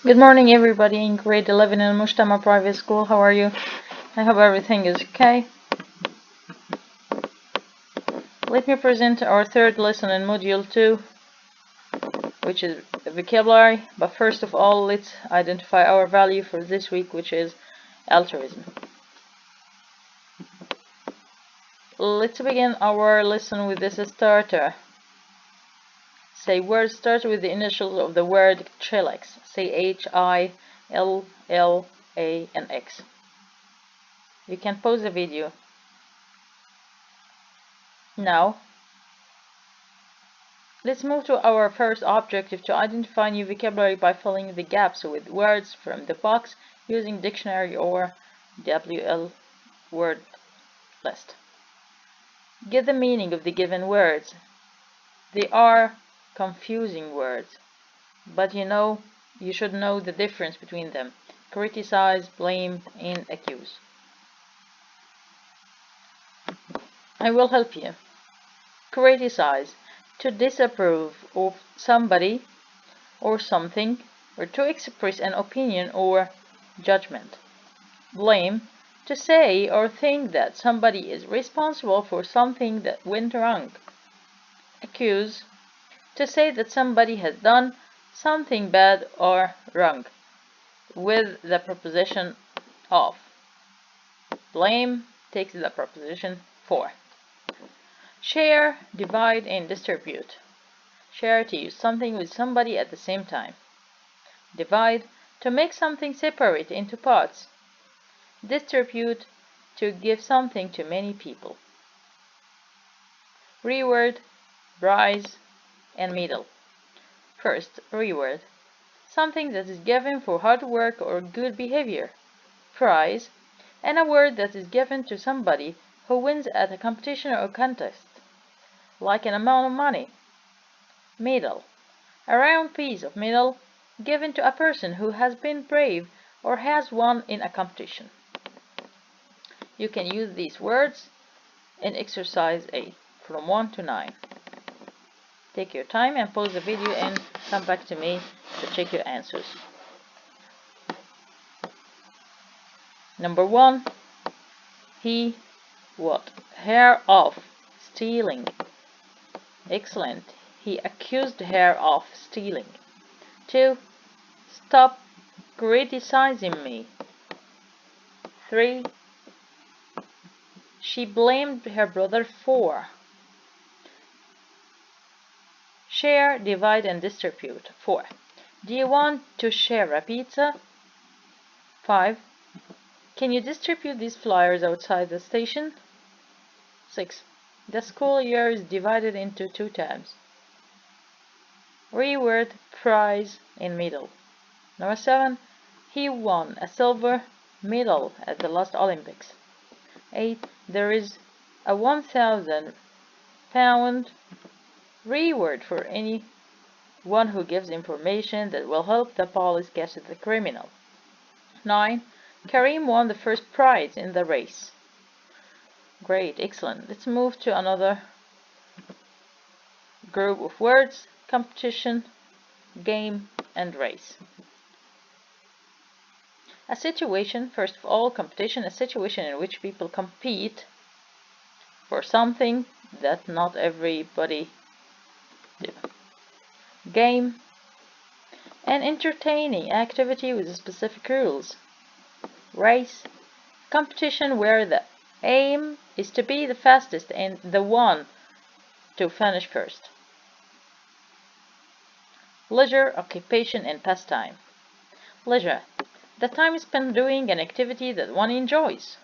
Good morning, everybody in grade 11 in Mujtama Private School. How are you? I hope everything is okay. Let me present our third lesson in Module 2, which is vocabulary. But first of all, let's identify our value for this week, which is altruism. Let's begin our lesson with this starter. Say words start with the initials of the word chillax. Say H-I-L-L-A-N-X. You can pause the video. Now, let's move to our first objective to identify new vocabulary by filling the gaps with words from the box using dictionary or WL word list. Get the meaning of the given words. They are confusing words, but you should know the difference between them. Criticize, blame, and accuse. I will help you. Criticize, to disapprove of somebody or something, or to express an opinion or judgment. Blame, to say or think that somebody is responsible for something that went wrong. Accuse, to say that somebody has done something bad or wrong, with the preposition of. Blame takes the preposition for. Share, divide, and distribute. Share, to use something with somebody at the same time. Divide, to make something separate into parts. Distribute, to give something to many people. Reward, prize, and medal. First, reward, something that is given for hard work or good behavior. Prize, an award that is given to somebody who wins at a competition or contest, like an amount of money. Medal, a round piece of metal given to a person who has been brave or has won in a competition. You can use these words in exercise A from 1 to 9. Take your time and pause the video and come back to me to check your answers. Number 1. He what? Her of stealing. Excellent. He accused her of stealing. 2. Stop criticizing me. 3. She blamed her brother for. Share, divide, and distribute. 4. Do you want to share a pizza? 5. Can you distribute these flyers outside the station? 6. The school year is divided into 2 terms. Reward, prize, and medal. Number 7. He won a silver medal at the last Olympics. 8. There is a £1,000 reward for anyone who gives information that will help the police catch the criminal. 9. Karim won the first prize in the race. Great, excellent. Let's move to another group of words: competition, game, and race. A situation, first of all, competition, a situation in which people compete for something that not everybody do. Game, an entertaining activity with specific rules. Race, competition where the aim is to be the fastest and the one to finish first. Leisure, occupation, and pastime. Leisure, the time spent doing an activity that one enjoys.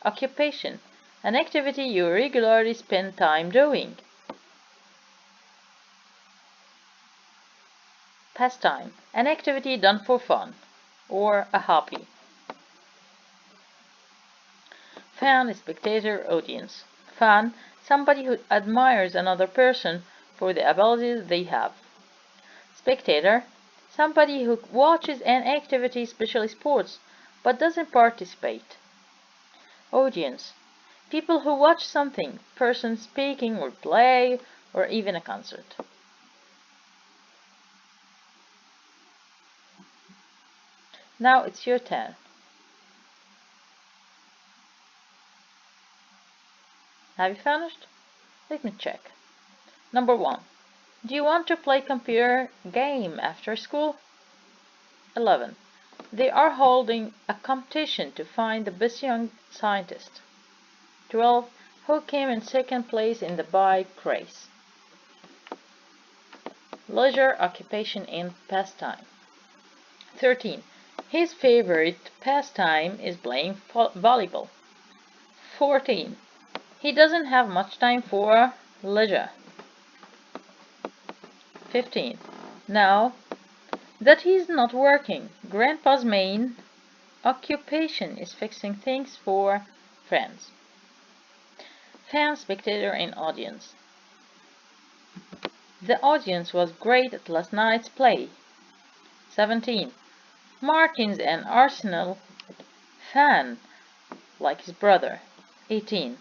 Occupation, an activity you regularly spend time doing. Pastime, an activity done for fun or a hobby. Fan, spectator, audience. Fan, somebody who admires another person for the abilities they have. Spectator, somebody who watches an activity, especially sports, but doesn't participate. Audience, people who watch something, person speaking or play, or even a concert. Now it's your turn. Have you finished? Let me check. Number 1. Do you want to play computer game after school? 11. They are holding a competition to find the best young scientist. 12. Who came in second place in the bike race? Leisure, occupation, and pastime. 13. His favorite pastime is playing volleyball. 14. He doesn't have much time for leisure. 15. Now that he's not working, Grandpa's main occupation is fixing things for friends. Fan, spectator, and audience. The audience was great at last night's play. 17. Martin's an Arsenal fan, like his brother. 18.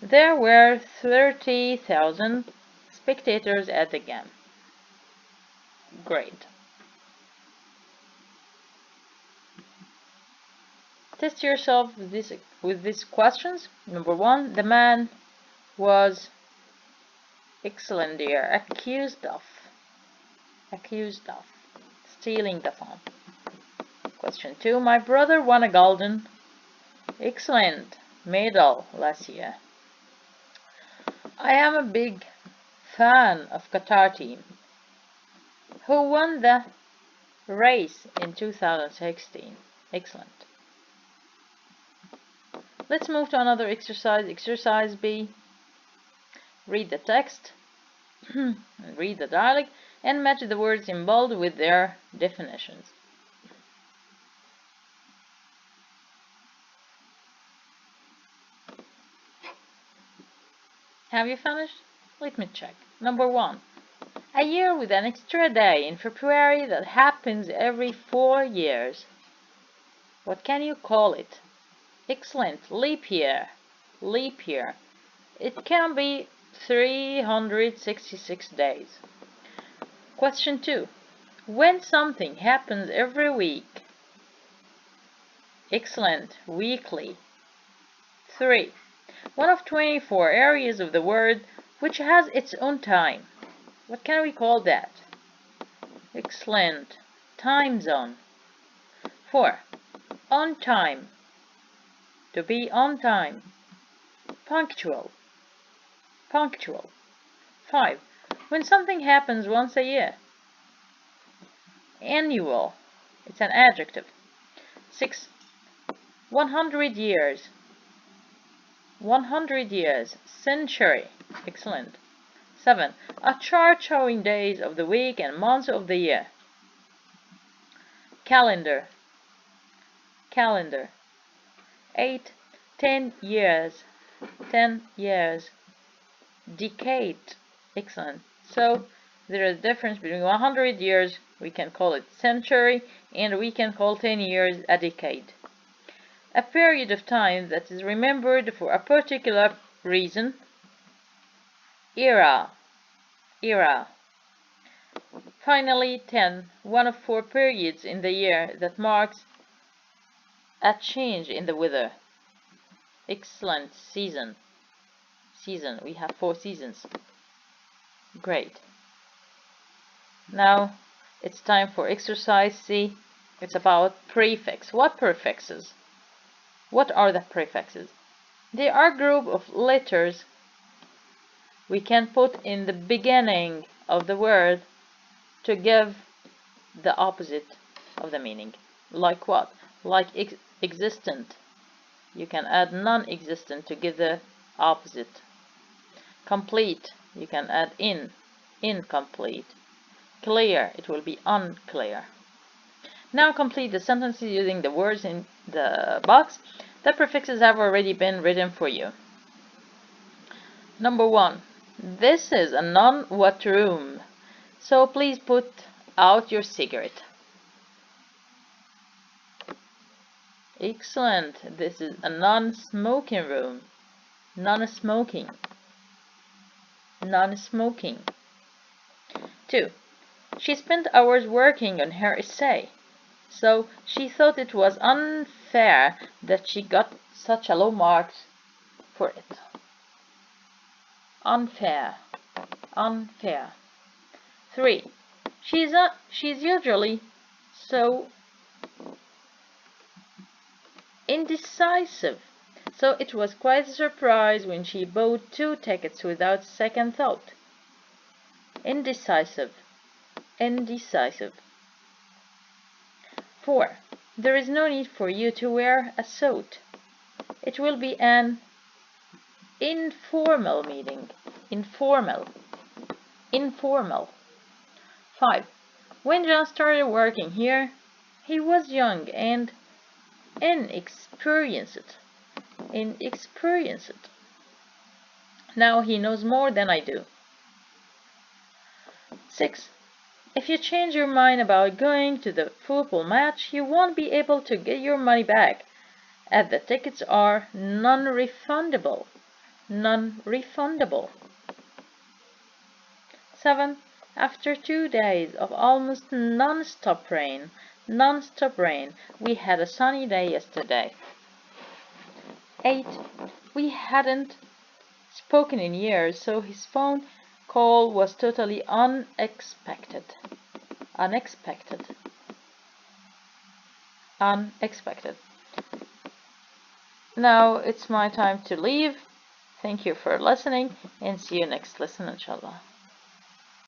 There were 30,000 spectators at the game. Great. Test yourself with these questions. Number 1. The man was excellent dear, accused of stealing the phone. Question 2. My brother won a golden excellent medal last year. I am a big fan of Qatar team, who won the race in 2016. Excellent. Let's move to another exercise. Exercise B. Read the text, read the dialogue, and match the words in bold with their definitions. Have you finished? Let me check. Number 1. A year with an extra day in February that happens every 4 years. What can you call it? Excellent. Leap year. Leap year. It can be 366 days. Question 2. When something happens every week. Excellent. Weekly. 3. One of 24 areas of the world which has its own time. What can we call that? Excellent. Time zone. 4. On time. To be on time. Punctual. Punctual. 5. When something happens once a year. Annual. It's an adjective. 6. 100 years. 100 years. Century. Excellent. 7. A chart showing days of the week and months of the year. Calendar. Calendar. 8. 10 years. 10 years. Decade. Excellent. So there is a difference between 100 years, we can call it century, and we can call 10 years a decade. A period of time that is remembered for a particular reason. Era. Era. Finally, 10. One of 4 periods in the year that marks a change in the weather. Excellent. Season. Season. We have 4 seasons. Great. Now it's time for exercise C. It's about prefix. What prefixes? What are the prefixes? They are a group of letters we can put in the beginning of the word to give the opposite of the meaning. Like what? Like existent. You can add non-existent to give the opposite. Complete. You can add incomplete. Clear. It will be unclear. Now complete the sentences using the words in the box. The prefixes have already been written for you. Number 1. This is a non-what room, so please put out your cigarette. Excellent. This is a non-smoking room. Non-smoking. Non-smoking. 2. She spent hours working on her essay. so she thought it was unfair that she got such a low marks for it. Unfair. Unfair. 3. She's usually so indecisive, so it was quite a surprise when she bought 2 tickets without second thought. Indecisive. Indecisive. 4. There is no need for you to wear a suit. It will be an informal meeting. Informal. Informal. 5. When John started working here, he was young and inexperienced. Inexperienced. Now he knows more than I do. 6. If you change your mind about going to the football match, you won't be able to get your money back, as the tickets are non-refundable. Non-refundable. 7. After 2 days of almost non-stop rain, we had a sunny day yesterday. 8. We hadn't spoken in years, so his phone call was totally unexpected. Unexpected. Unexpected. Now it's my time to leave. Thank you for listening and see you next lesson, inshallah.